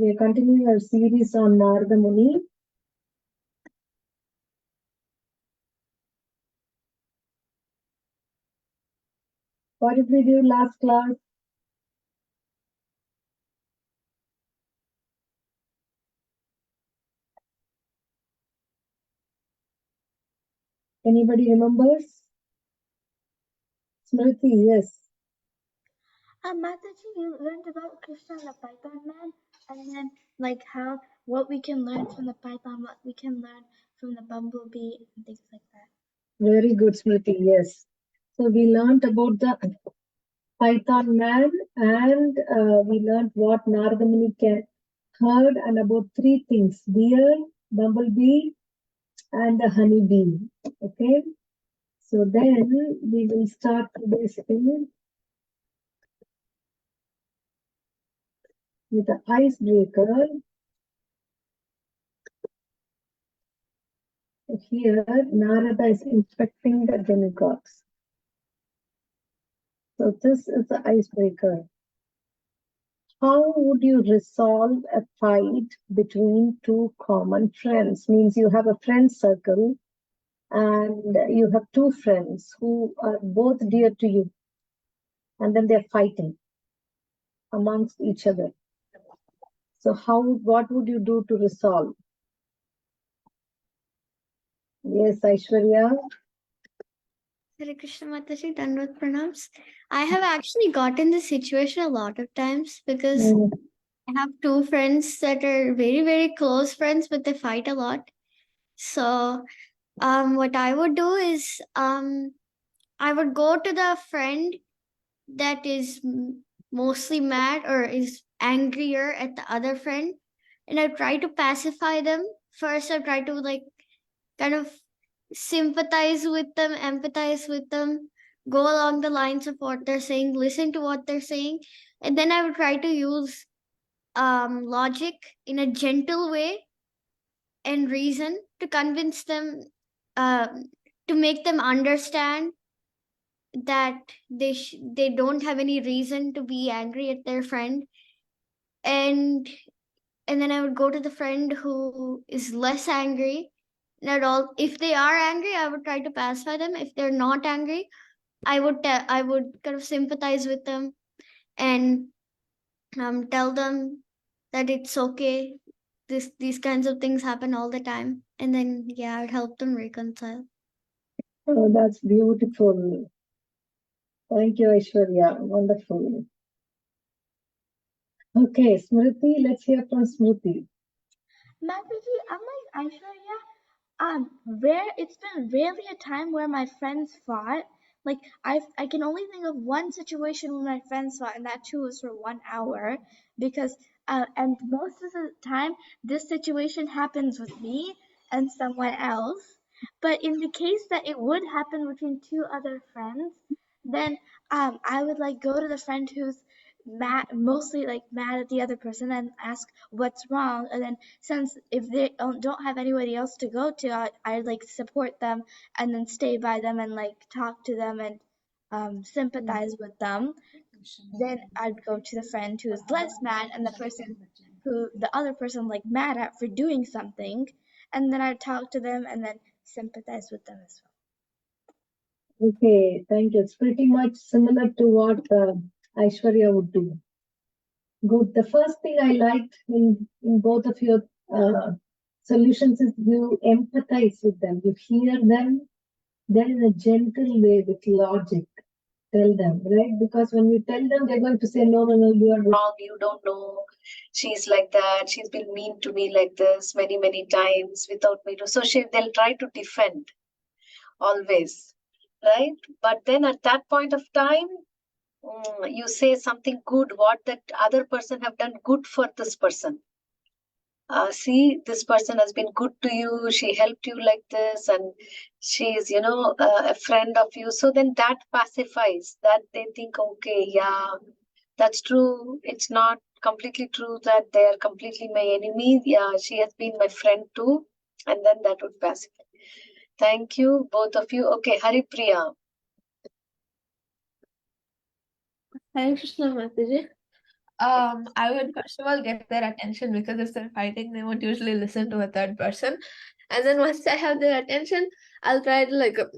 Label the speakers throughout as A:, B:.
A: We are continuing our series on Narada Muni. What did we do last class? Anybody remembers? Smriti, yes.
B: Mataji, you learned about Krishna and the Python man, and then like what we can learn from the Python, what we can learn from the bumblebee, and things like that.
A: Very good, Smriti, yes. So we learned about the Python man, and we learned what Narada Muni heard, and about three things: deer, bumblebee, and the honeybee. Okay. So then we will start today's thing with the icebreaker. Here, Narada is inspecting the demigods. So this is the icebreaker. How would you resolve a fight between two common friends? Means you have a friend circle and you have two friends who are both dear to you, and then they're fighting amongst each other. So what would you do to resolve? Yes, Aishwarya.
C: Hare Krishna Mataji, Dandvat Pranams. I have actually gotten this situation a lot of times because I have two friends that are very, very close friends, but they fight a lot. So, what I would do is, I would go to the friend that is mostly mad or is angrier at the other friend, and I try to pacify them. First, I try to like kind of sympathize with them, empathize with them, go along the lines of what they're saying, listen to what they're saying, and then I would try to use logic in a gentle way and reason to convince them, to make them understand that they don't have any reason to be angry at their friend, and then I would go to the friend who is less angry. Not all. If they are angry, I would try to pacify them. If they're not angry, I would kind of sympathize with them and tell them that it's okay. These kinds of things happen all the time, and then yeah, I'd help them reconcile.
A: Oh, that's beautiful. Thank you, Aishwarya. Wonderful. Okay, Smriti, let's hear from Smriti.
B: Mataji, I'm like Aishwarya. It's been rarely a time where my friends fought. Like I can only think of one situation where my friends fought, and that too was for 1 hour. Because and most of the time this situation happens with me and someone else. But in the case that it would happen between two other friends, then I would like go to the friend who's mostly like mad at the other person and ask what's wrong, and then since if they don't have anybody else to go to, I like support them and then stay by them and like talk to them and sympathize with them. Then I'd go to the friend who is less mad and the person who the other person like mad at for doing something, and then I'd talk to them and then sympathize with them as well.
A: Okay, thank you. It's pretty much similar to what Aishwarya would do. Good. The first thing I liked in both of your solutions is you empathize with them. You hear them, then in a gentle way with logic, tell them, right? Because when you tell them, they're going to say, no, you are wrong. You don't know. She's like that. She's been mean to me like this many, many times without me. So they'll try to defend always, right? But then at that point of time, you say something good, what that other person have done good for this person. See, this person has been good to you, she helped you like this, and she is, a friend of you. So then that pacifies, that they think, okay, yeah, that's true. It's not completely true that they are completely my enemy. Yeah, she has been my friend too. And then that would pacify. Thank you, both of you. Okay, Haripriya.
D: Hare Krishna Mataji. I would first of all get their attention, because if they're fighting, they won't usually listen to a third person. And then once I have their attention, I'll try to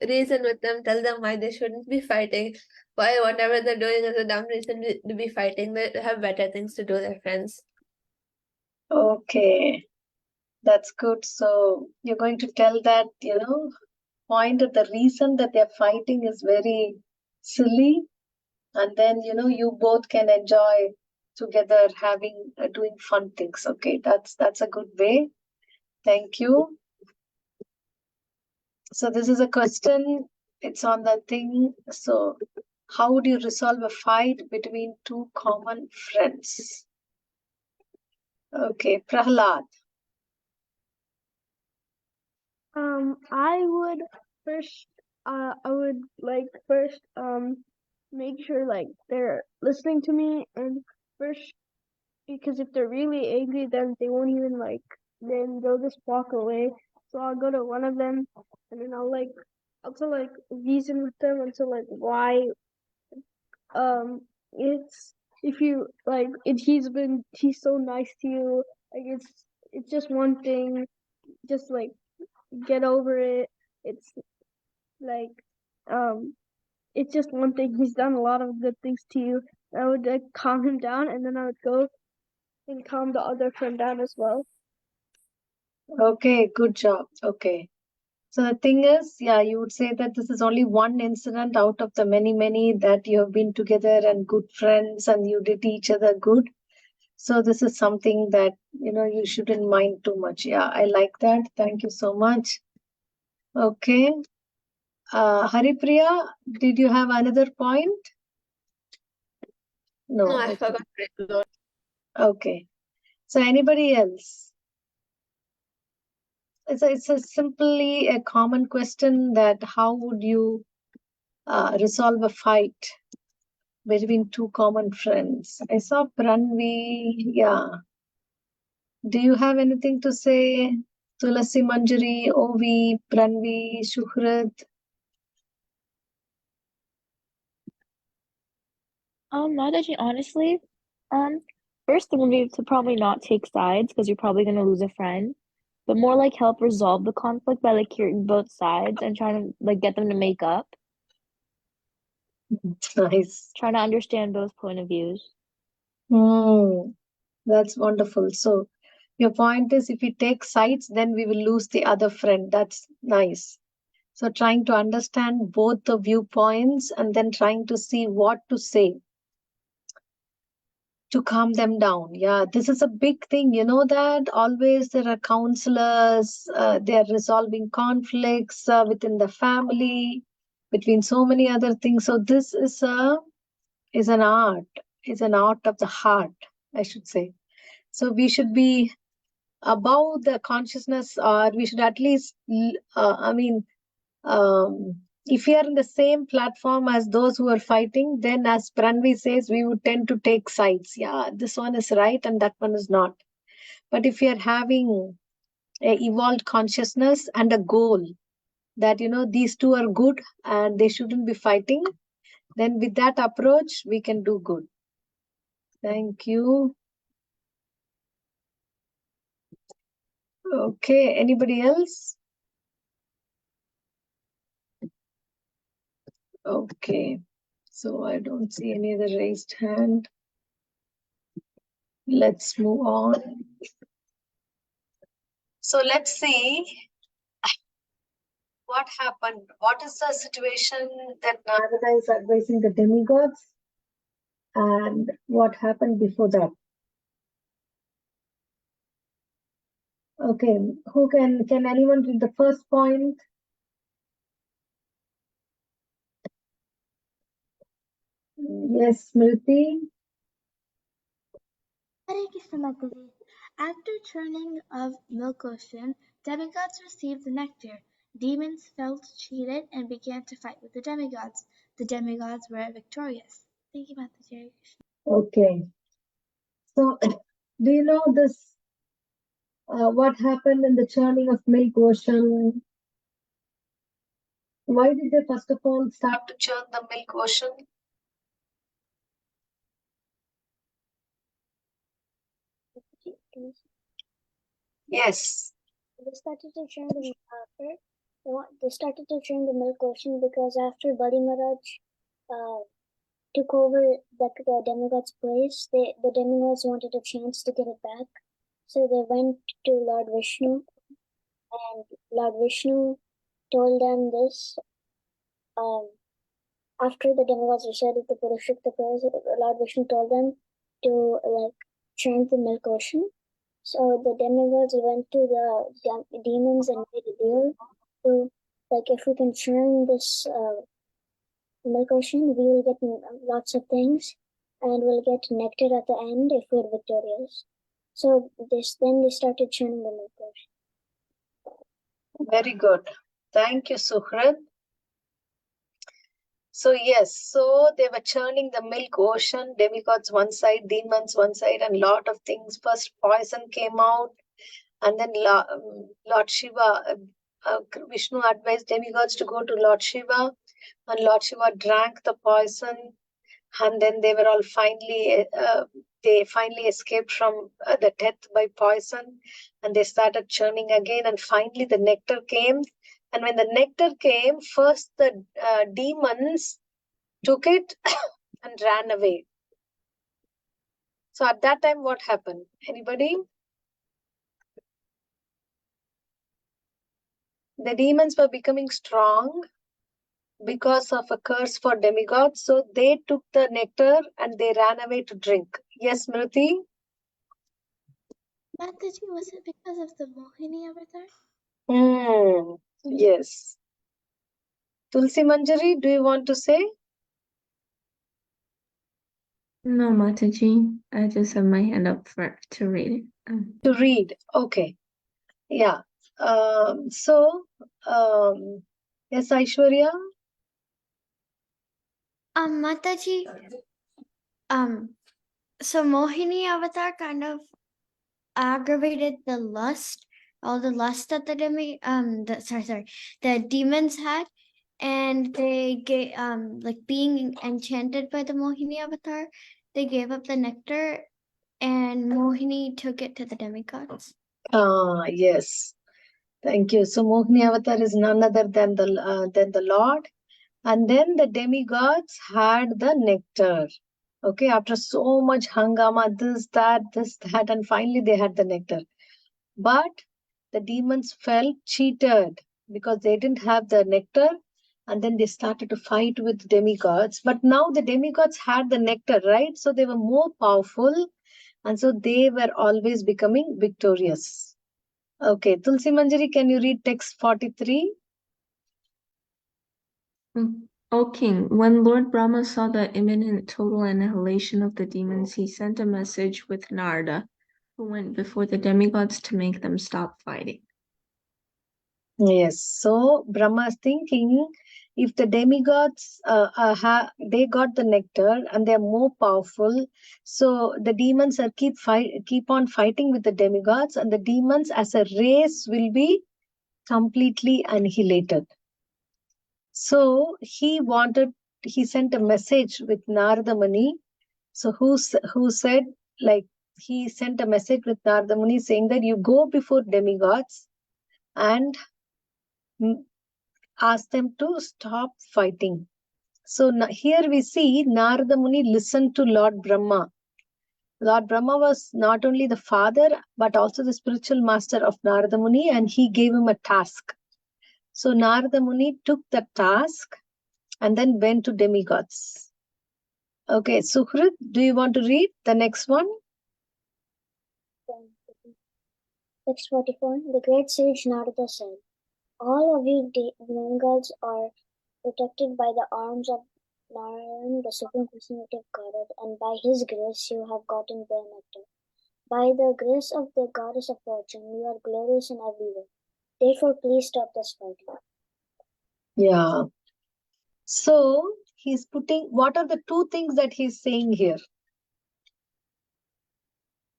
D: reason with them, tell them why they shouldn't be fighting, why whatever they're doing is a dumb reason to be fighting. They have better things to do, their friends.
A: Okay, that's good. So you're going to tell that, point at the reason that they're fighting is very silly, and then you both can enjoy together having doing fun things. Okay, that's a good way. Thank you. So this is a question, it's on the thing. So how would you resolve a fight between two common friends? Okay, Prahlad.
E: I would first, make sure they're listening to me, and first, because if they're really angry, then they won't even then they'll just walk away. So I'll go to one of them, and then I'll reason with them until why it's if you he's so nice to you, it's just one thing, just get over it. It's like it's just one thing. He's done a lot of good things to you. I would calm him down, and then I would go and calm the other friend down as well.
A: Okay, good job. Okay. So the thing is, yeah, you would say that this is only one incident out of the many that you have been together and good friends and you did each other good. So this is something that, you shouldn't mind too much. Yeah, I like that. Thank you so much. Okay. Haripriya, did you have another point? No.
D: No, I
A: Okay.
D: forgot to.
A: Okay. So anybody else? It's a simply a common question that how would you resolve a fight between two common friends? I saw Pranvi. Yeah. Do you have anything to say? Tulasi Manjari, Ovi, Pranvi, Shuhrat?
B: Mataji, honestly, first thing would be to probably not take sides because you're probably gonna lose a friend, but more like help resolve the conflict by hearing both sides and trying to get them to make up,
A: Nice.
B: trying to understand both point of views.
A: That's wonderful. So your point is if we take sides, then we will lose the other friend. That's nice. So trying to understand both the viewpoints and then trying to see what to say to calm them down. Yeah, this is a big thing. You know that always there are counselors, they are resolving conflicts within the family, between so many other things. So this is an art, is an art of the heart, I should say. So we should be above the consciousness, or we should at least, if we are in the same platform as those who are fighting, then as Pranvi says, we would tend to take sides. Yeah, this one is right and that one is not. But if we are having a evolved consciousness and a goal that, these two are good and they shouldn't be fighting, then with that approach, we can do good. Thank you. Okay, anybody else? Okay, so I don't see any other raised hand. Let's move on. So let's see what happened. What is the situation that Narada is advising the demigods, and what happened before that? Okay, who can anyone read the first point? Yes, Smriti.
B: Hare Krishna Mataji. After churning of milk ocean, demigods received the nectar. Demons felt cheated and began to fight with the demigods. The demigods were victorious. Thank you, Mataji. Hare Krishna.
A: Okay. So, do you know this? What happened in the churning of milk ocean? Why did they first of all start to churn the milk ocean? Yes.
F: They started to churn the they started to churn the milk ocean because after Bali Maharaj took over the demigod's place, the demigods wanted a chance to get it back. So they went to Lord Vishnu, and Lord Vishnu told them this. After the demigods recited the Purushokta prayers, Lord Vishnu told them to chant the milk ocean. So the demigods went to the demons and made a deal to, if we can churn this milk ocean, we will get lots of things, and we'll get nectar at the end if we're victorious. So then they started churning the milk ocean.
A: Very good. Thank you, Suhrat. So yes, so they were churning the milk ocean, demigods one side, demons one side, and lot of things. First poison came out, and then Lord Shiva, Vishnu advised demigods to go to Lord Shiva, and Lord Shiva drank the poison, and then they were all they finally escaped from the death by poison, and they started churning again, and finally the nectar came. And when the nectar came, first the demons took it and ran away. So at that time, what happened? Anybody? The demons were becoming strong because of a curse for demigods. So they took the nectar and they ran away to drink. Yes, Mruti?
B: Mataji, was it because of the Mohini avatar?
A: Yes. Tulsi Manjari, do you want to say?
G: No, Mataji. I just have my hand up to read it.
A: To read. Okay. Yeah. Yes, Aishwarya?
C: Mataji, so Mohini avatar kind of aggravated the lust, all the lust that the demons had, and they being enchanted by the Mohini avatar, they gave up the nectar, and Mohini took it to the demigods.
A: Yes. Thank you. So Mohini Avatar is none other than the Lord. And then the demigods had the nectar. Okay, after so much hangama, this, that, and finally they had the nectar. But the demons felt cheated because they didn't have the nectar, and then they started to fight with demigods. But now the demigods had the nectar, right? So they were more powerful, and so they were always becoming victorious. Okay, Tulsi Manjari, can you read text 43?
G: O king, when Lord Brahma saw the imminent total annihilation of the demons, he sent a message with Narada, who went before the demigods to make them stop fighting.
A: Yes, so Brahma is thinking, if the demigods they got the nectar and they're more powerful, so the demons are keep on fighting with the demigods, and the demons as a race will be completely annihilated. So he sent a message with Narada Muni. So who said, he sent a message with Narada Muni saying that you go before demigods and ask them to stop fighting. So here we see Narada Muni listened to Lord Brahma. Lord Brahma was not only the father, but also the spiritual master of Narada Muni, and he gave him a task. So Narada Muni took the task and then went to demigods. Okay, Suhrit, do you want to read the next one?
F: Text 44. The great sage Narada said, all of you demigods are protected by the arms of Narayan, the supreme personality of Godhead, and by his grace you have gotten the nectar. By the grace of the goddess of fortune, you are glorious in every way. Therefore, please stop this fighting.
A: Yeah. So he's what are the two things that he's saying here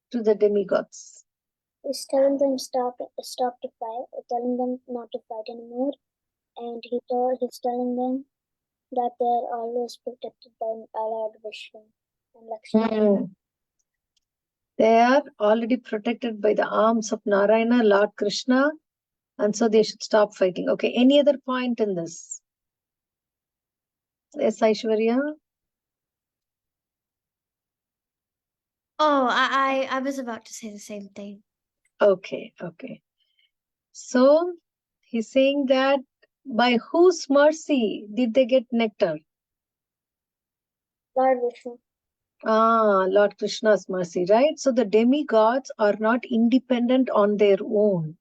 A: to the demigods?
F: He's telling them stop to fight, telling them not to fight anymore, and he's telling them that they're always protected by Lord Vishnu and Lakshmi.
A: They are already protected by the arms of Narayana, Lord Krishna, and so they should stop fighting. Okay, any other point in this? Yes, Aishwarya?
C: Oh, I was about to say the same thing.
A: Okay, okay. So he's saying that by whose mercy did they get nectar?
F: Lord Vishnu.
A: Lord Krishna's mercy, right? So the demigods are not independent on their own.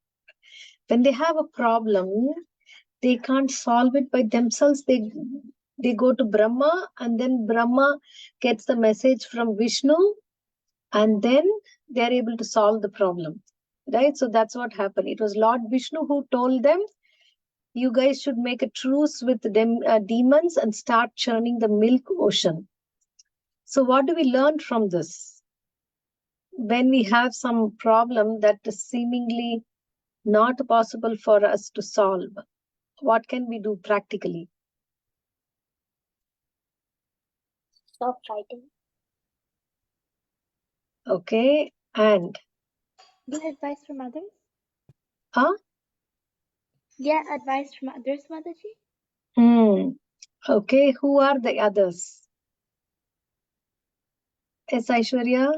A: When they have a problem, they can't solve it by themselves. They go to Brahma, and then Brahma gets the message from Vishnu, and then they're able to solve the problem, right? So that's what happened. It was Lord Vishnu who told them, you guys should make a truce with demons and start churning the milk ocean. So what do we learn from this? When we have some problem that is seemingly not possible for us to solve, what can we do practically?
F: Stop fighting.
A: Okay, and
B: Get advice from others?
A: huh?
B: Get advice from others, Mataji?
A: Okay, who are the others? Yes, Aishwarya?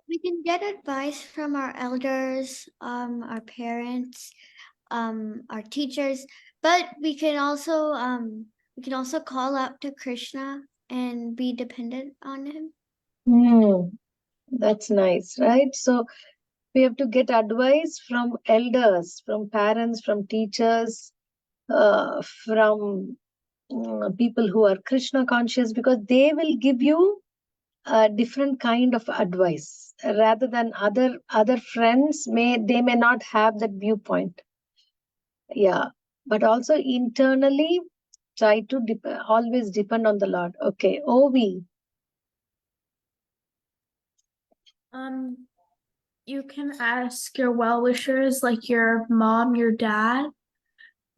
C: We can get advice from our elders, our parents, our teachers, but we can also call out to Krishna and be dependent on him.
A: That's nice, right? So we have to get advice from elders, from parents, from teachers, from people who are Krishna conscious, because they will give you a different kind of advice rather than other friends. They may not have that viewpoint. Yeah, but also internally try to always depend on the Lord. Okay, Ovi.
H: You can ask your well-wishers, like your mom, your dad,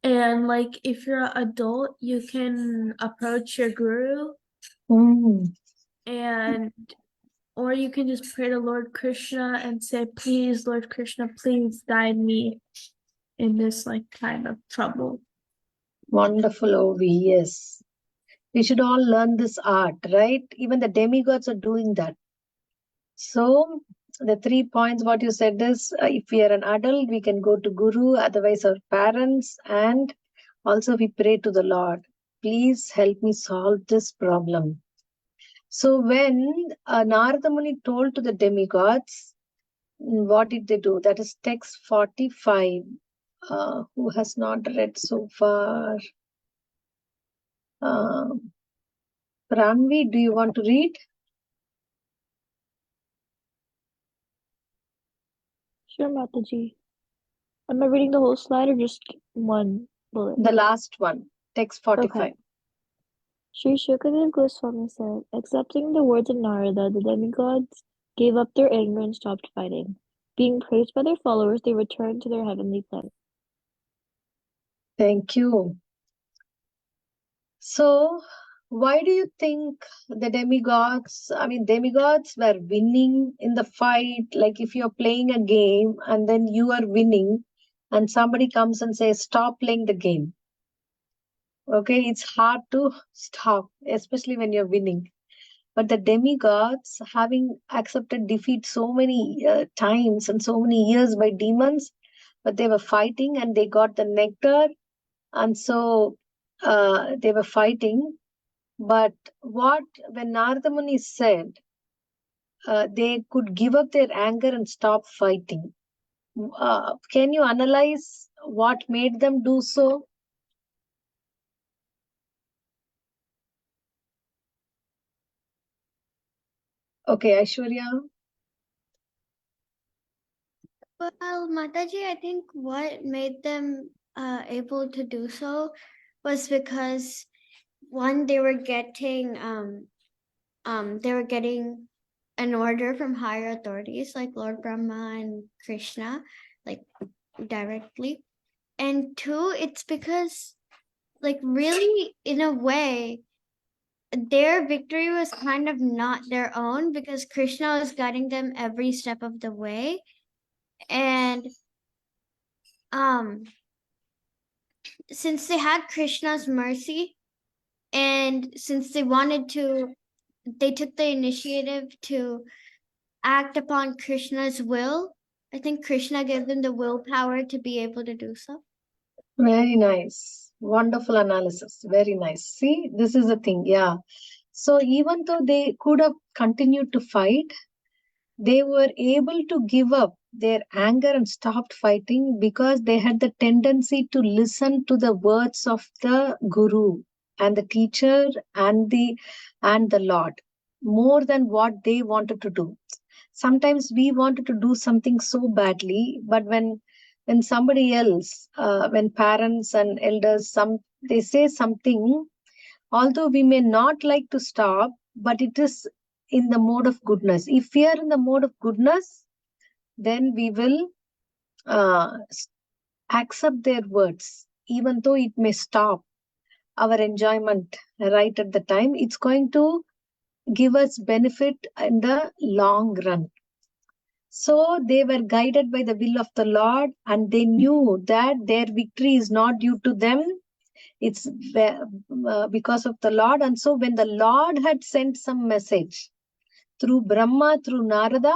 H: and like if you're an adult, you can approach your guru, and or you can just pray to Lord Krishna and say, please, Lord Krishna, please guide me in this like kind of trouble.
A: Wonderful, Ovi. Yes, we should all learn this art, right? Even the demigods are doing that. So the 3 points what you said is, if we are an adult, we can go to guru, otherwise our parents, and also we pray to the Lord, please help me solve this problem. So when Narada Muni told to the demigods, what did they do? That is text 45. Who has not read so far? Pranvi, do you want to read?
E: Sure, Mataji. Am I reading the whole slide or just one bullet?
A: The last one, text 45.
E: Okay. Sri Shukadev Goswami said, accepting the words of Narada, the demigods gave up their anger and stopped fighting. Being praised by their followers, they returned to their heavenly planet.
A: Thank you. So, why do you think the demigods were winning in the fight? Like if you're playing a game and then you are winning and somebody comes and says, stop playing the game. Okay, it's hard to stop, especially when you're winning. But the demigods, having accepted defeat so many times and so many years by demons, but they were fighting and they got the nectar. And so they were fighting. But when Narada Muni said they could give up their anger and stop fighting, can you analyze what made them do so? Okay, Aishwarya.
C: Well, Mataji, I think what made them able to do so was because one, they were getting an order from higher authorities like Lord Brahma and Krishna, like directly. And two, it's because like really in a way their victory was kind of not their own because Krishna was guiding them every step of the way. And since they had Krishna's mercy, and since they took the initiative to act upon Krishna's will, I think Krishna gave them the willpower to be able to do so.
A: Very nice. Wonderful analysis. Very nice. See, this is the thing. Yeah. So even though they could have continued to fight, they were able to give up their anger and stopped fighting because they had the tendency to listen to the words of the guru and the teacher and the Lord more than what they wanted to do. Sometimes we wanted to do something so badly, but when somebody else, when parents and elders, they say something, although we may not like to stop, but it is in the mode of goodness. If we are in the mode of goodness, then we will accept their words, even though it may stop our enjoyment right at the time. It's going to give us benefit in the long run. So they were guided by the will of the Lord, and they knew that their victory is not due to them. It's because of the Lord. And so when the Lord had sent some message through Brahma, through Narada,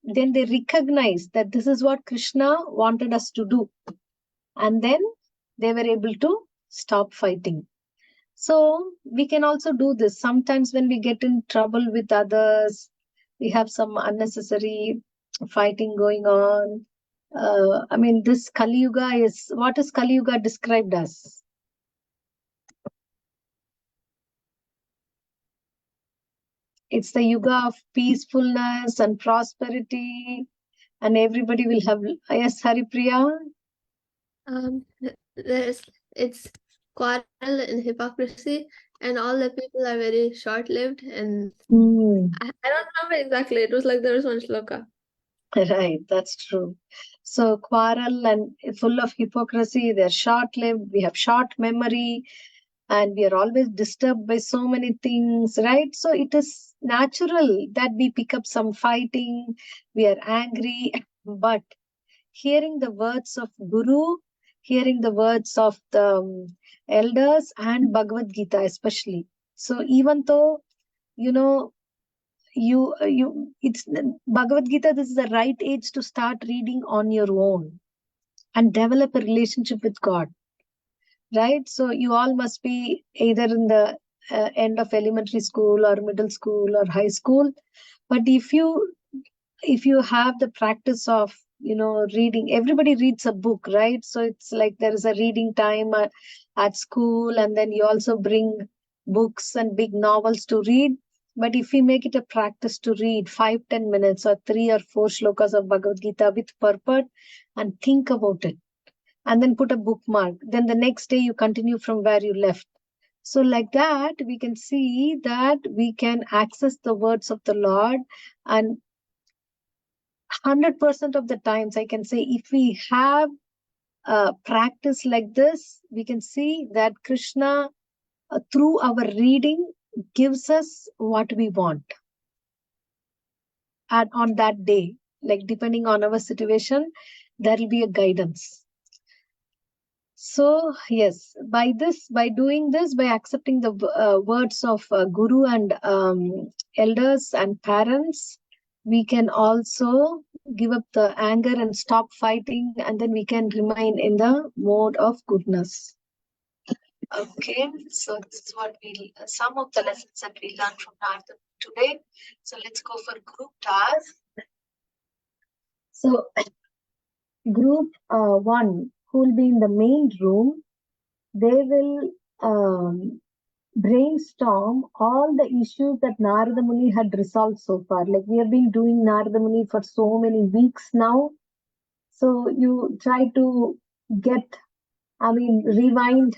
A: then they recognized that this is what Krishna wanted us to do. And then they were able to stop fighting. So we can also do this. Sometimes when we get in trouble with others, we have some unnecessary fighting going on. I mean, this Kali Yuga what is Kali Yuga described as? It's the Yuga of peacefulness and prosperity, and everybody will have. Yes, Haripriya?
D: It's quarrel and hypocrisy, and all the people are very short-lived. And I don't remember exactly. It was like there was one shloka.
A: Right, that's true. So quarrel and full of hypocrisy, they're short-lived, we have short memory, and we are always disturbed by so many things, right? So it is natural that we pick up some fighting, we are angry, but hearing the words of Guru, hearing the words of the elders and Bhagavad Gita especially. So even though, you know, it's Bhagavad Gita, this is the right age to start reading on your own and develop a relationship with God, right? So you all must be either in the end of elementary school or middle school or high school. But if you have the practice of reading, everybody reads a book, right? So it's like there is a reading time at school, and then you also bring books and big novels to read. But if we make it a practice to read 5-10 minutes or 3 or 4 shlokas of Bhagavad Gita with purport and think about it, and then put a bookmark, then the next day you continue from where you left. So like that, we can see that we can access the words of the Lord. And 100% of the times, I can say, if we have a practice like this, we can see that Krishna, through our reading, gives us what we want. And on that day, like depending on our situation, there will be a guidance. So yes, by doing this, by accepting the words of Guru and elders and parents, we can also give up the anger and stop fighting, and then we can remain in the mode of goodness. Okay, so this is what some of the lessons that we learned from Narada today. So let's go for group task. So group 1, who will be in the main room, they will brainstorm all the issues that Narada Muni had resolved so far. Like we have been doing Narada Muni for so many weeks now. So you try to rewind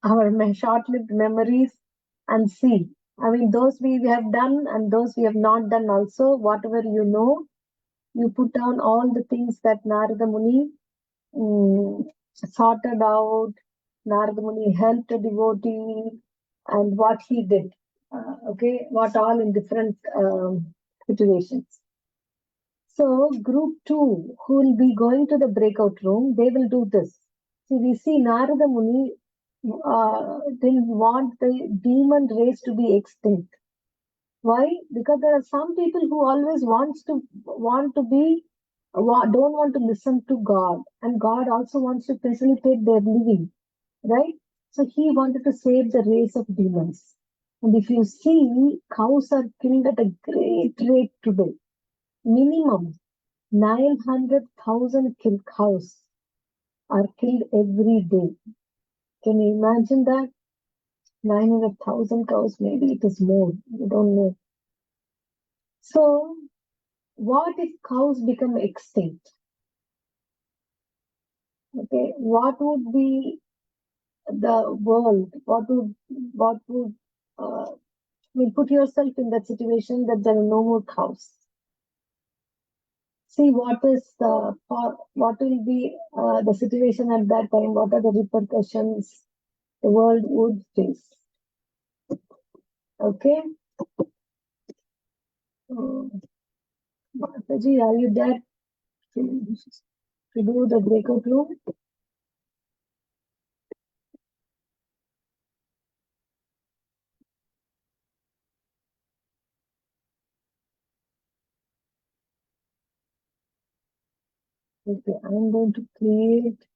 A: our short-lived memories and see. Those we have done and those we have not done also. Whatever you put down all the things that Narada Muni sorted out. Narada Muni helped a devotee and what he did. Okay, what all in different situations. So group 2, who will be going to the breakout room, they will do this. See, we see Narada Muni didn't want the demon race to be extinct. Why? Because there are some people who always don't want to listen to God, and God also wants to facilitate their living, right? So he wanted to save the race of demons. And if you see, cows are killed at a great rate today. Minimum 900,000 cows are killed every day. Can you imagine that? 900,000 cows, maybe it is more. We don't know. So, what if cows become extinct? Okay, what would be the world? Put yourself in that situation that there are no more cows. See what will be the situation at that time? What are the repercussions the world would face? Okay. Mataji, are you there to do the breakout room? Okay, I'm going to create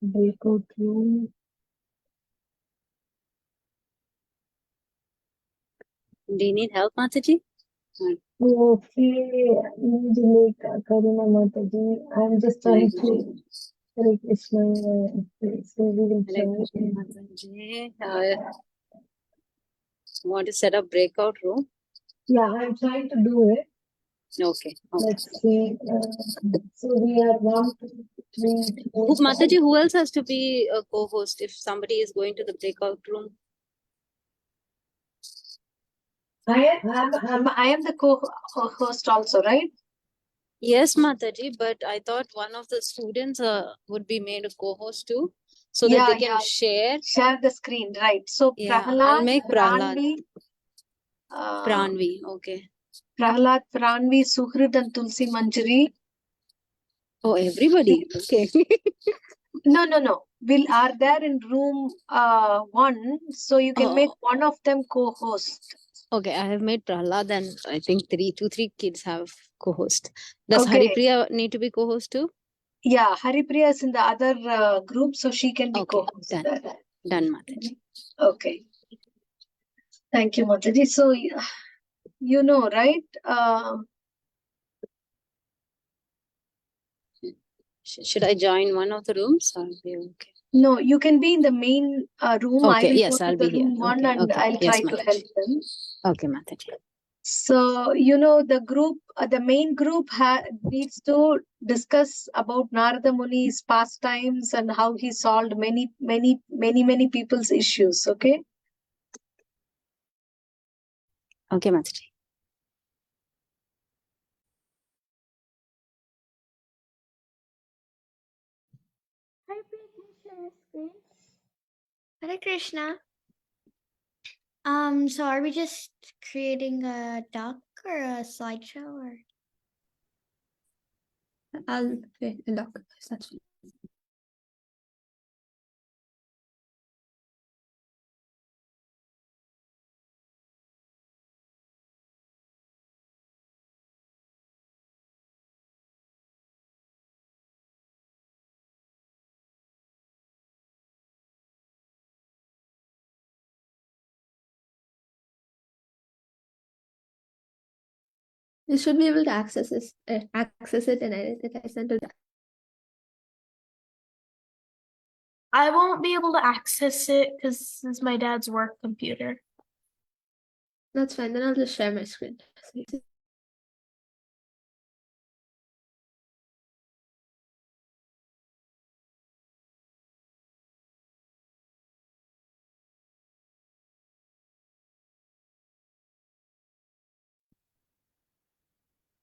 A: breakout room.
I: Do you need help, Mataji?
A: Okay, Karuna Mataji. I'm just trying to Hare Krishna. Okay, so we will try.
I: Mataji. Want to set up breakout room?
A: Yeah, I'm trying to do it.
I: Okay.
A: Let's see. So we are 1, 2, 3, 4, 5.
I: Mataji, who else has to be a co-host if somebody is going to the breakout room?
A: I am the co-host also, right?
I: Yes, Mataji, but I thought one of the students would be made a co-host too, so that they can
A: share the screen, right? So
I: Yeah,
A: Prahalad,
I: I'll make Prahalad.
A: Pranvi,
I: Okay.
A: Prahalad, Pranvi, Suhrid, and Tulsi Manjari.
I: Oh, everybody. Okay.
A: No. Are there in room 1, so you can make one of them co-host.
I: Okay, I have made Prahalad, and I think 3 kids have co-host. Does
A: Okay.
I: Haripriya need to be co-host too?
A: Yeah, Haripriya is in the other group, so she can be co-host.
I: Done, Mataji.
A: Okay. Thank you, Mataji. So, you know, right?
I: Should I join one of the rooms? Or be okay?
A: No, you can be in the main room.
I: Okay,
A: I will
I: yes,
A: go to
I: I'll
A: the
I: be
A: room
I: here.
A: 1
I: Okay,
A: and
I: okay.
A: I'll
I: Yes,
A: try to
I: Mataji.
A: help them.
I: Okay, Mataji.
A: So, you know, the group, the main group needs to discuss about Narada Muni's pastimes and how he solved many people's issues. Okay.
I: Okay, Mataji.
B: Hi, can you share your screen?
C: Hare Krishna. So are we just creating a doc or a slideshow or?
D: I'll create a doc. That's fine. You should be able to access it and edit it. I sent it.
H: I won't be able to access it because this is my dad's work computer.
D: That's fine. Then I'll just share my screen.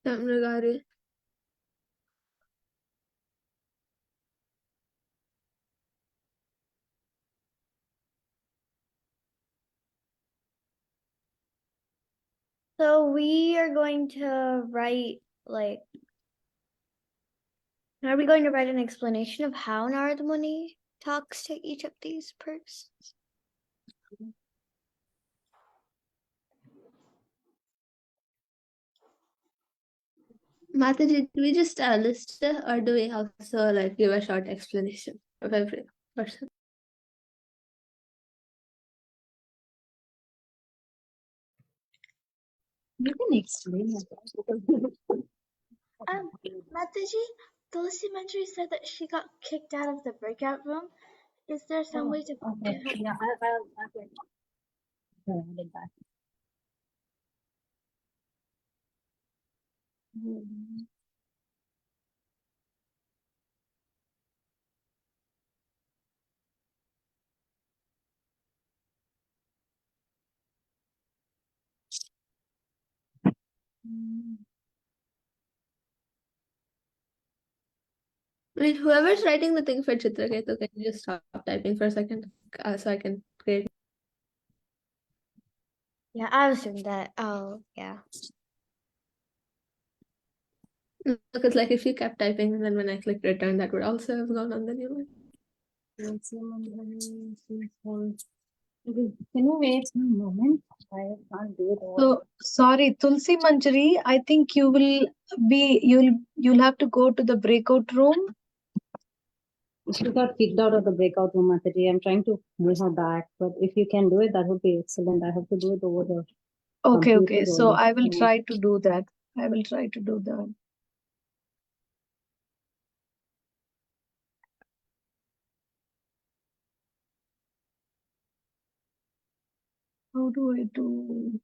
D: Tamil.
C: So we are going to write are we going to write an explanation of how Narada Muni talks to each of these persons?
D: Mataji, do we just list it, or do we also like give a short explanation of every person?
I: You can explain it.
B: Mataji, Tulsi Manjari said that she got kicked out of the breakout room. Is there some way to
I: Okay.
B: get her?
I: Yeah, I'll get back.
D: Wait, whoever's writing the thing for Chitraketu, can you just stop typing for a second, so I can create?
C: Yeah, I was doing that. Oh, yeah.
D: Because like if you kept typing, then when I clicked return, that would also have gone on the new line.
I: Can you wait a moment? I can't do it all.
A: So sorry, Tulsi Manjari, I think you'll have to go to the breakout room.
I: She got kicked out of the breakout room, Mataji. I'm trying to move her back, but if you can do it, that would be excellent. I have to do it over the
A: Okay,
I: computer
A: so
I: only.
A: I will
I: Yeah.
A: try to do that. I will try to do that. How do I do?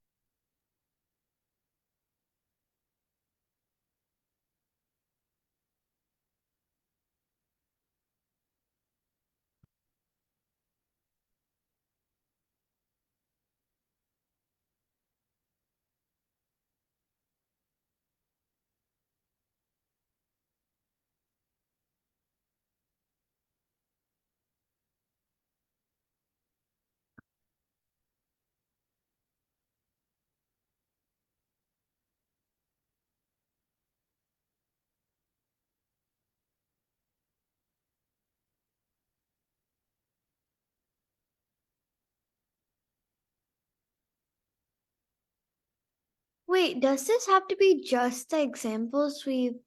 C: Wait, does this have to be just the examples we've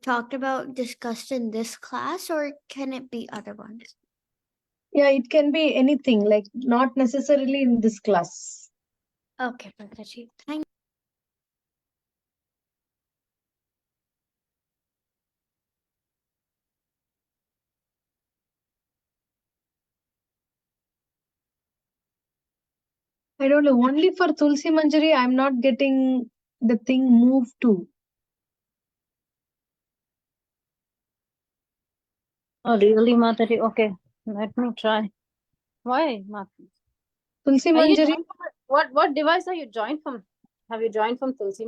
C: talked about, discussed in this class, or can it be other ones?
A: Yeah, it can be anything, like not necessarily in this class.
C: Okay, Mataji. Thank
A: I don't know. Only for Tulsi Manjari, I'm not getting the thing moved to.
I: Oh, really, Mataji? Okay, let me try. Why, Mataji?
A: Tulsi
I: Are you
A: Manjari?
I: joined from what device are you joined from? Have you joined from Tulsi?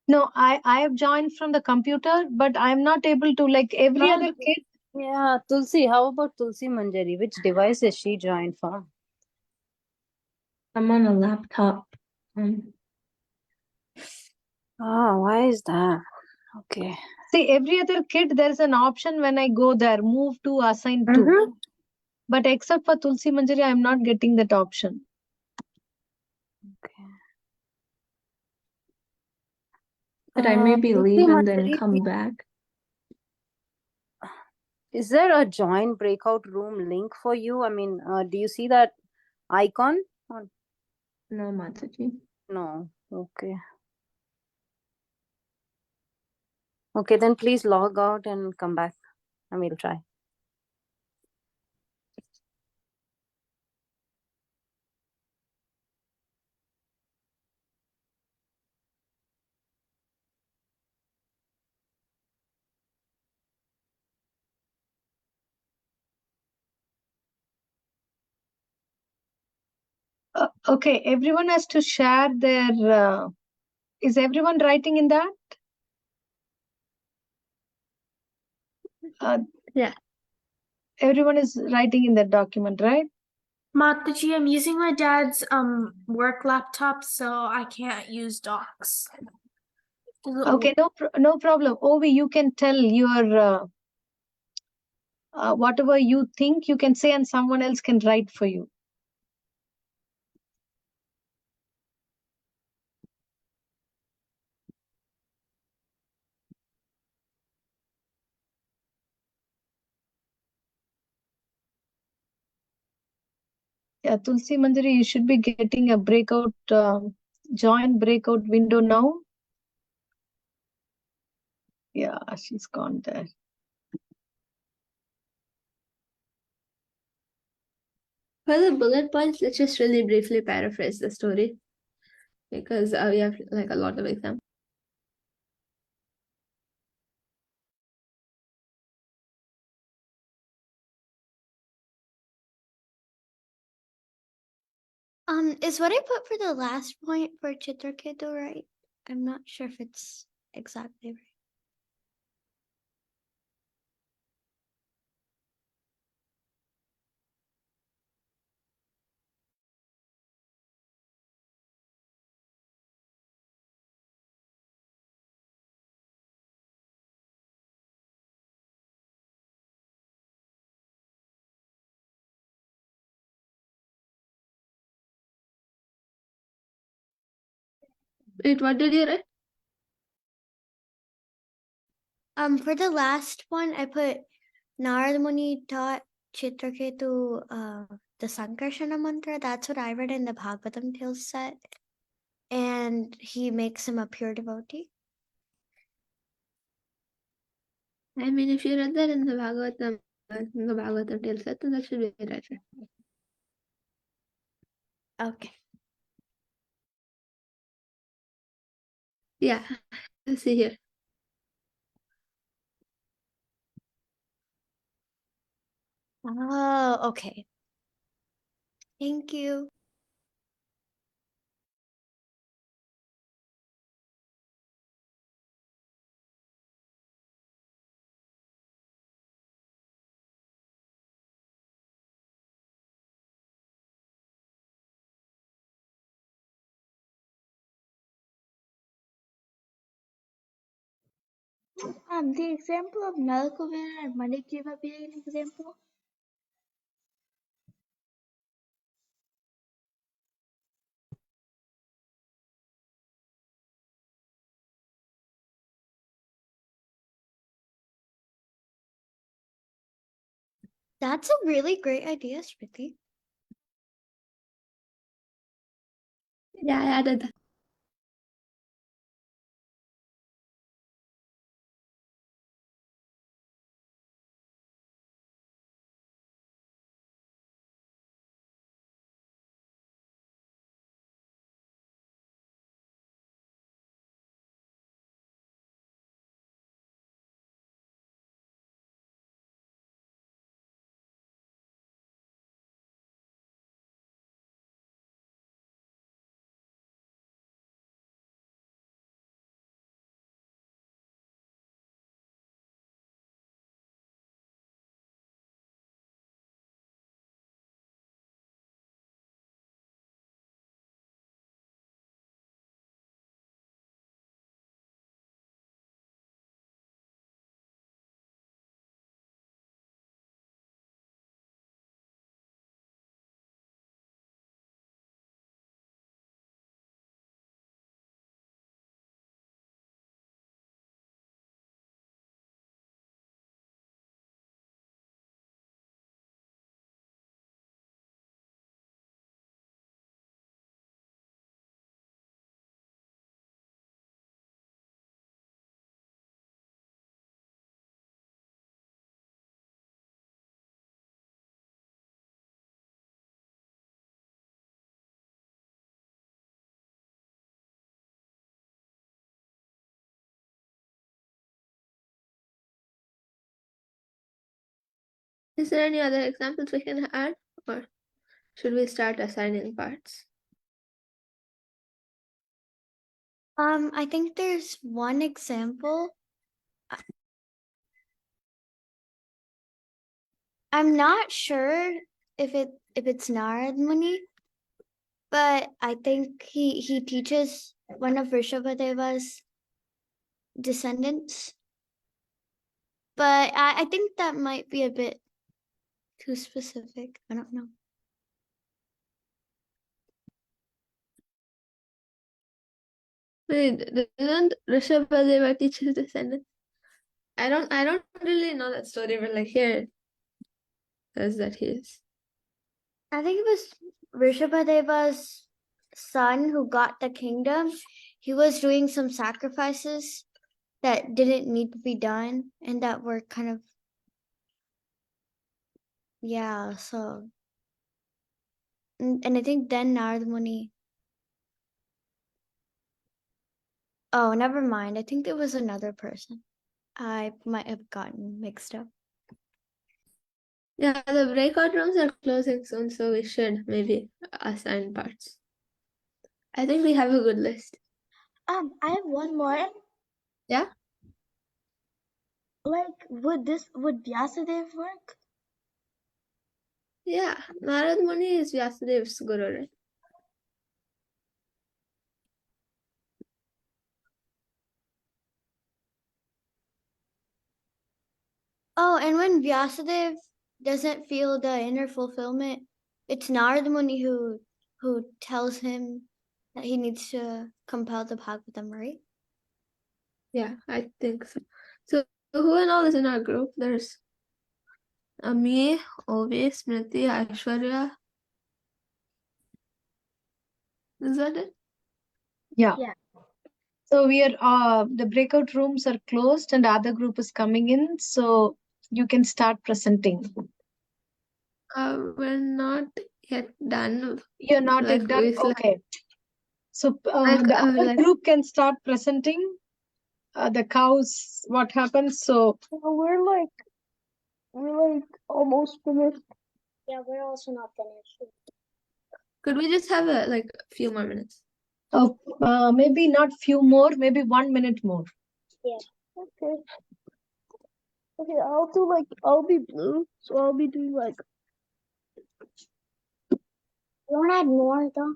A: No, I have joined from the computer, but I'm not able to, like every
I: No,
A: other kid.
I: yeah, Tulsi. How about Tulsi Manjari? Which device is she joined from?
G: I'm on a laptop.
I: Oh, why is that? Okay.
A: See, every other kid, there's an option when I go there, move to, assign to.
I: Mm-hmm.
A: But except for Tulsi Manjari, I'm not getting that option.
I: Okay.
G: But I maybe
I: Tulsi
G: leave and then
I: Manjari,
G: come back.
I: is there a join breakout room link for you? I mean, do you see that icon?
G: No, Mataji.
I: No. Okay. Okay, then please log out and come back and we'll try.
A: Okay, everyone has to share their. Is everyone writing in that?
D: Yeah.
A: Everyone is writing in that document, right?
H: Mataji, I'm using my dad's work laptop, so I can't use docs.
A: Okay, no problem. Ovi, you can tell your whatever you think you can say, and someone else can write for you. Yeah, Tulsi Manjari, you should be getting a breakout, join breakout window now. Yeah, she's gone there.
D: For the bullet points, let's just really briefly paraphrase the story because we have like a lot of examples.
C: Is what I put for the last point for Chitraketu right? I'm not sure if it's exactly right.
D: Wait, what did you write?
C: For the last one, I put Narada Muni taught Chitraketu the Sankarshana mantra. That's what I read in the Bhagavatam Tales set. And he makes him a pure devotee.
D: I mean, if you read that in the Bhagavatam tale set, then that should be right.
C: Okay.
D: Yeah, let's see here.
C: Oh, okay. Thank you.
B: The example of Nalakuvira and Manikjiva being an example.
C: That's a really great idea, Smriti.
D: Yeah, I added that. Is there any other examples we can add, or should we start assigning parts?
C: I think there's one example. I'm not sure if it's Narad Muni, but I think he teaches one of Rishabhadeva's descendants. But I think that might be a bit too specific. I don't know.
D: Wait, didn't Rishabhadeva teach his descendants? I don't really know that story, but like here it says that he is.
C: I think it was Rishabhadeva's son who got the kingdom. He was doing some sacrifices that didn't need to be done and that were kind of, yeah, so. And I think then Narad Muni. Oh, never mind. I think it was another person. I might have gotten mixed up.
D: Yeah, the breakout rooms are closing soon, so we should maybe assign parts. I think we have a good list.
B: I have one more.
D: Yeah?
B: Like, would Vyasadeva work?
D: Yeah, Narad Muni is Vyasadev's guru, right?
C: Oh, and when Vyasadeva doesn't feel the inner fulfillment, it's Narad Muni who tells him that he needs to compel the Bhagavatam, right?
D: Yeah, I think so. So who and all is in our group? There's me, Ovi, Smriti, Aishwarya. Is that it?
A: Yeah.
B: Yeah.
A: So we are the breakout rooms are closed and the other group is coming in. So you can start presenting.
D: We're not yet done.
A: You're not
D: Like,
A: yet done.
D: we still
A: Okay. So the other
D: like,
A: group can start presenting the cows. What happens? So
E: We're like almost finished.
F: Yeah, we're also not finished.
D: could we just have a few more minutes?
A: maybe not few more. Maybe 1 minute more.
F: Yeah.
E: Okay. Okay, I'll be blue, so I'll be doing like.
F: You want to add more though?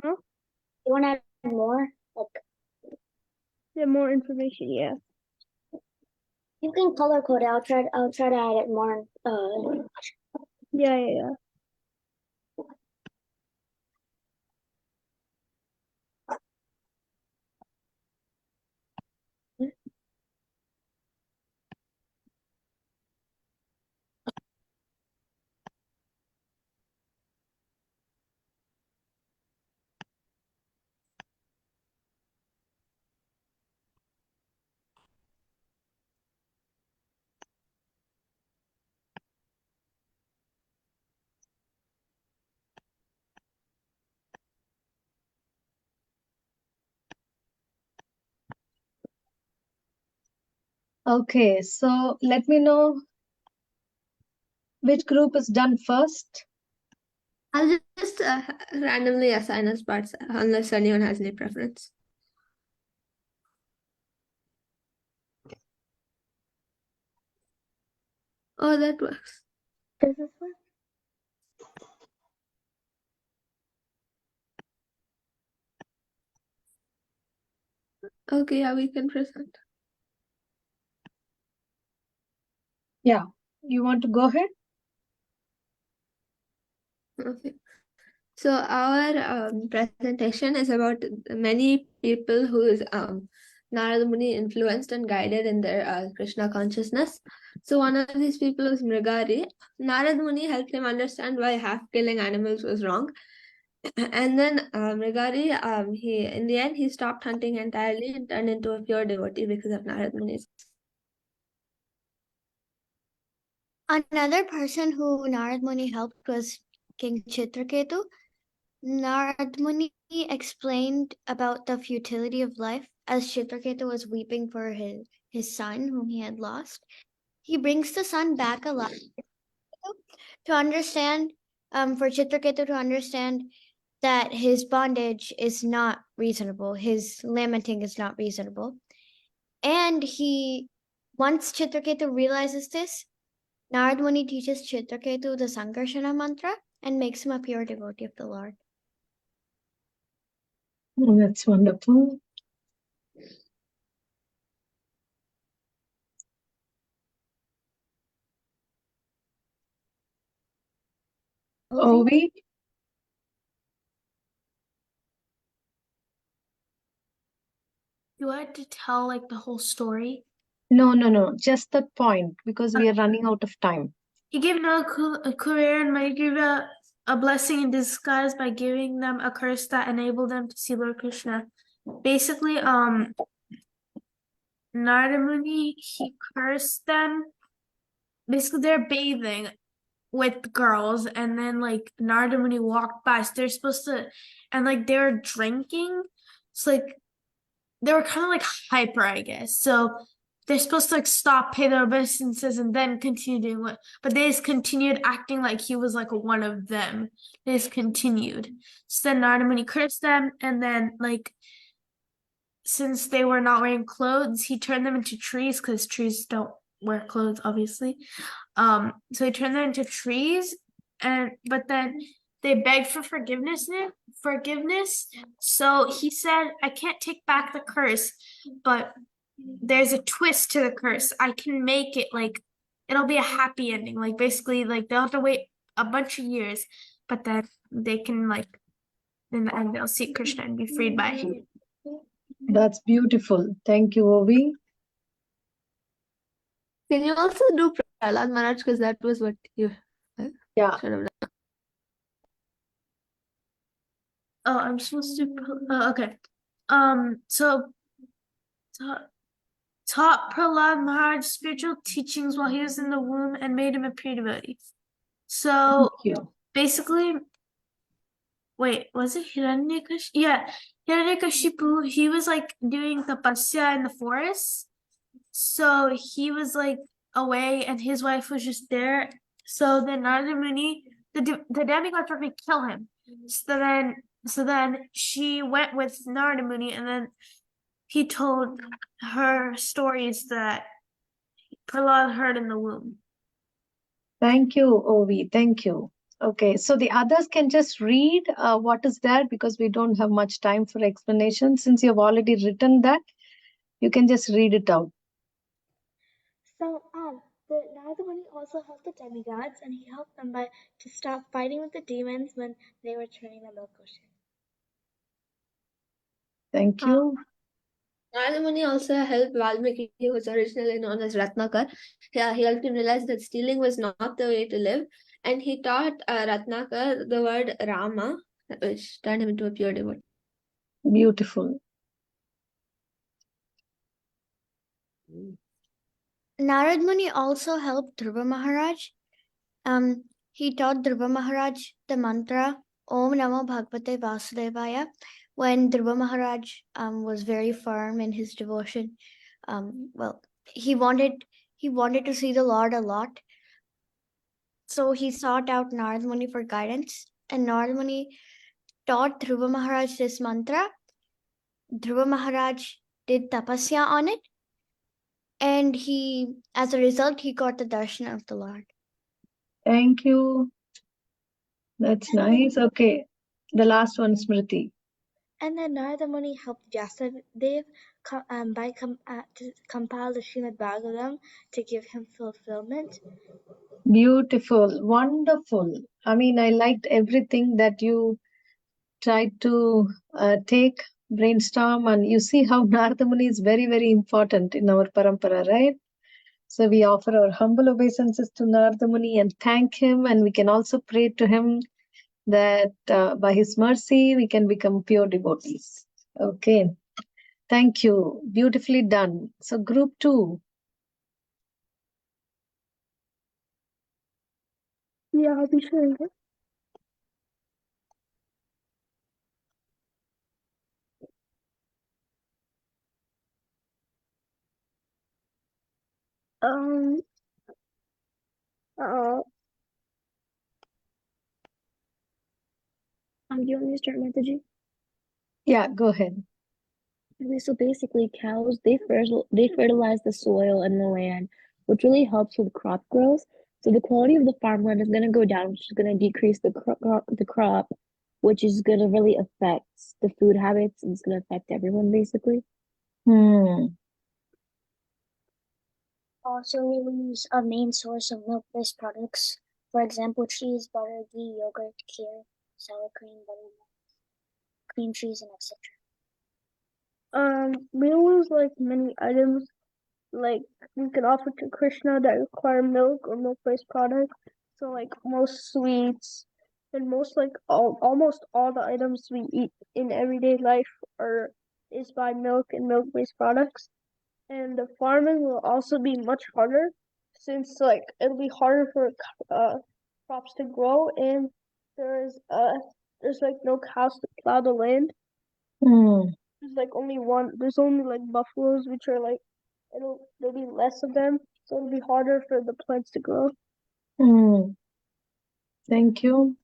E: Huh?
F: You want to add more? Like,
E: Yeah, more information. Yeah.
F: you can color code it. I'll try to add it more.
E: Yeah.
A: Okay. So let me know which group is done first.
D: I'll just randomly assign us parts unless anyone has any preference. Oh, that works.
B: Does this work?
D: Okay, yeah, we can present.
A: Yeah. You want to go ahead?
D: Okay. So our presentation is about many people whose Narada Muni influenced and guided in their Krishna consciousness. So one of these people was Mrigari. Narada Muni helped him understand why half-killing animals was wrong. And then Mrigari, he in the end he stopped hunting entirely and turned into a pure devotee because of Narada Muni's.
C: Another person who Narad Muni helped was King Chitraketu. Narad Muni explained about the futility of life as Chitraketu was weeping for his son whom he had lost. He brings the son back alive to understand, for Chitraketu to understand that his bondage is not reasonable, his lamenting is not reasonable. And once Chitraketu realizes this, Narad Muni teaches Chitraketu the Sankarshana mantra and makes him a pure devotee of the Lord.
A: Oh, that's wonderful. Ovi?
H: You had to tell like the whole story.
A: No, just that point because we are running out of time.
H: He gave Noah a career and Mayagriva a blessing in disguise by giving them a curse that enabled them to see Lord Krishna. Basically, Narada Muni, he cursed them. Basically, they're bathing with girls, and then like Narada Muni walked by. So they're supposed to, and like they were drinking. So like they were kind of like hyper, I guess. So they're supposed to like stop, pay their obeisances, and then continue doing what. But they just continued acting like he was like one of them. They just continued. So then Narada Muni cursed them, and then like since they were not wearing clothes, he turned them into trees because trees don't wear clothes, obviously. So he turned them into trees, but then they begged for forgiveness. So he said, "I can't take back the curse, but there's a twist to the curse. I can make it like it'll be a happy ending. Like basically, like they'll have to wait a bunch of years, but then they can like in the end they'll see Krishna and be freed by him."
A: That's beautiful. Thank you, Ovi.
D: Can you also do Prahlad Maharaj because that was what you
A: Yeah.
D: should have done.
H: Oh, I'm supposed to. Okay. So taught Prahlad Maharaj spiritual teachings while he was in the womb and made him a pure devotee. So
A: Thank you.
H: basically, wait, was it Hiranyakashipu? Yeah, Hiranyakashipu. He was like doing tapasya in the forest. So he was like away, and his wife was just there. So then Narada Muni, the demigod tried to kill him. So then she went with Narada Muni, and then he told her stories that Prahlad heard in the womb.
A: Thank you, Ovi. Thank you. Okay, so the others can just read what is there because we don't have much time for explanation. Since you have already written that, you can just read it out.
B: So, the Narada Muni also helped the demigods, and he helped them to stop fighting with the demons when they were turning the milk ocean.
A: Thank you.
D: Narada Muni also helped Valmiki, who was originally known as Ratnakar. He helped him realize that stealing was not the way to live, and he taught Ratnakar the word Rama, which turned him into a pure devotee.
A: Beautiful.
C: Narad Muni also helped Dhruva Maharaj. He taught Dhruva Maharaj the mantra Om Namo Bhagavate Vasudevaya when Dhruva Maharaj was very firm in his devotion. Well, he wanted to see the Lord a lot. So he sought out Narad Muni for guidance, and Narad Muni taught Dhruva Maharaj this mantra. Dhruva Maharaj did tapasya on it, and as a result, he got the darshan of the Lord.
A: Thank you. That's nice. Okay. The last one, Smriti.
B: And then Narada Muni helped Vyasadev to compile the Srimad Bhagavatam to give him fulfillment.
A: Beautiful. Wonderful. I mean, I liked everything that you tried to take, brainstorm, and you see how Narada Muni is very, very important in our parampara, right? So we offer our humble obeisances to Narada Muni and thank him, and we can also pray to him that by his mercy we can become pure devotees. Okay. Thank you. Beautifully done. So group 2.
E: Yeah, I'll be sharing it. Um, uh, do you want me to start, Mataji?
A: Yeah, go ahead.
F: Okay, so basically, cows they fertilize the soil and the land, which really helps with crop growth.
J: So the quality of the farmland is going to go down, which is going to decrease the crop, which is going to really affect the food habits, and it's going to affect everyone basically.
F: Also, we lose a main source of milk-based products. For example, cheese, butter, ghee, yogurt, kefir, sour cream, buttermilk, cream cheese, and etc.
E: We lose like many items, like we can offer to Krishna that require milk or milk-based products. So like most sweets and almost all the items we eat in everyday life is by milk and milk-based products. And the farming will also be much harder, since like it'll be harder for crops to grow, and there's like no cows to plow the land. There's only like buffaloes, which are like there'll be less of them, so it'll be harder for the plants to grow.
A: Thank you.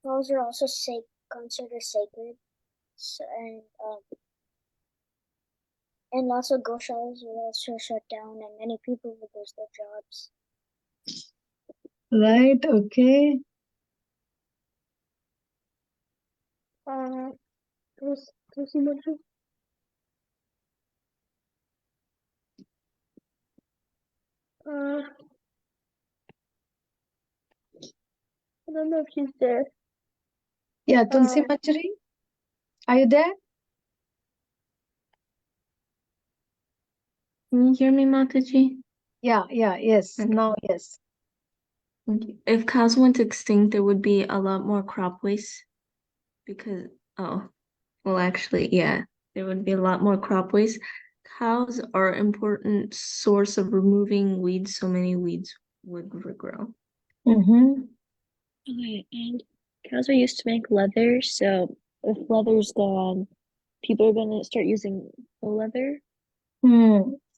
F: Cows are also considered sacred, and lots of goshalas will also shut down, and many people will lose their jobs.
A: Right, okay.
E: Tulsi Mataji? I don't know if she's there.
A: Yeah, Tulsi Mataji, are you there?
G: Can you hear me, Mataji?
A: Yeah, yes.
G: Okay.
A: Now, yes.
G: Okay. If cows went extinct, there would be a lot more crop waste because, actually, yeah, there would be a lot more crop waste. Cows are an important source of removing weeds, so many weeds would regrow.
J: Okay, and cows are used to make leather, so if leather's gone, people are going to start using leather.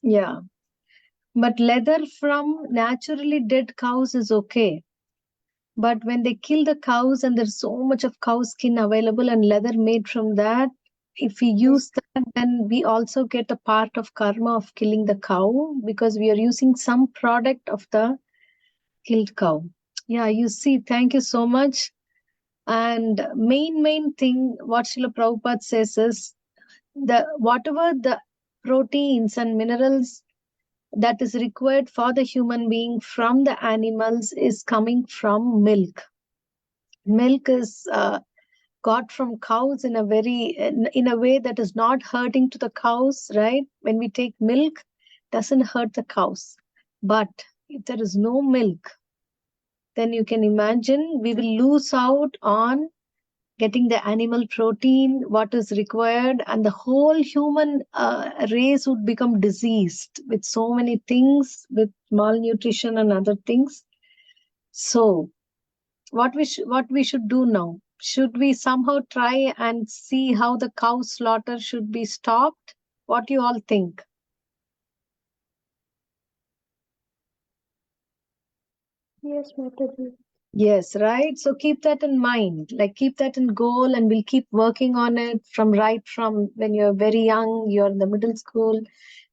A: Yeah. But leather from naturally dead cows is okay. But when they kill the cows and there's so much of cow skin available and leather made from that, if we use that, then we also get a part of karma of killing the cow, because we are using some product of the killed cow. Yeah, you see, thank you so much. And main thing, what Srila Prabhupada says is, whatever the proteins and minerals that is required for the human being from the animals is coming from milk. Milk is got from cows in a way that is not hurting to the cows, right? When we take milk, doesn't hurt the cows. But if there is no milk, then you can imagine we will lose out on getting the animal protein, what is required, and the whole human race would become diseased with so many things, with malnutrition and other things. So what we should do now? Should we somehow try and see how the cow slaughter should be stopped? What do you all think?
E: Yes, Mataji.
A: Yes, right. So keep that in mind, like keep that in goal, and we'll keep working on it from when you're very young, you're in the middle school.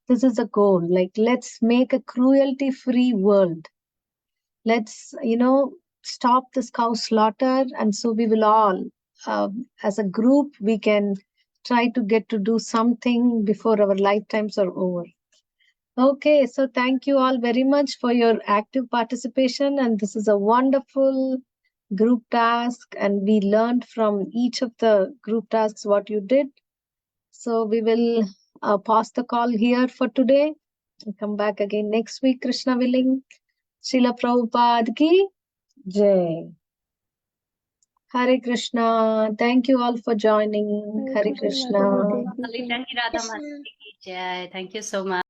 A: This is a goal. Like, let's make a cruelty-free world. Let's, stop this cow slaughter. And so we will all, as a group, we can try to get to do something before our lifetimes are over. Okay, so thank you all very much for your active participation. And this is a wonderful group task. And we learned from each of the group tasks what you did. So we will pause the call here for today and come back again next week, Krishna willing. Srila Prabhupada ki Jai. Hare Krishna. Thank you all for joining. Hare Krishna.
I: Lalitangi Radha Mataji ki Jai. Thank you so much.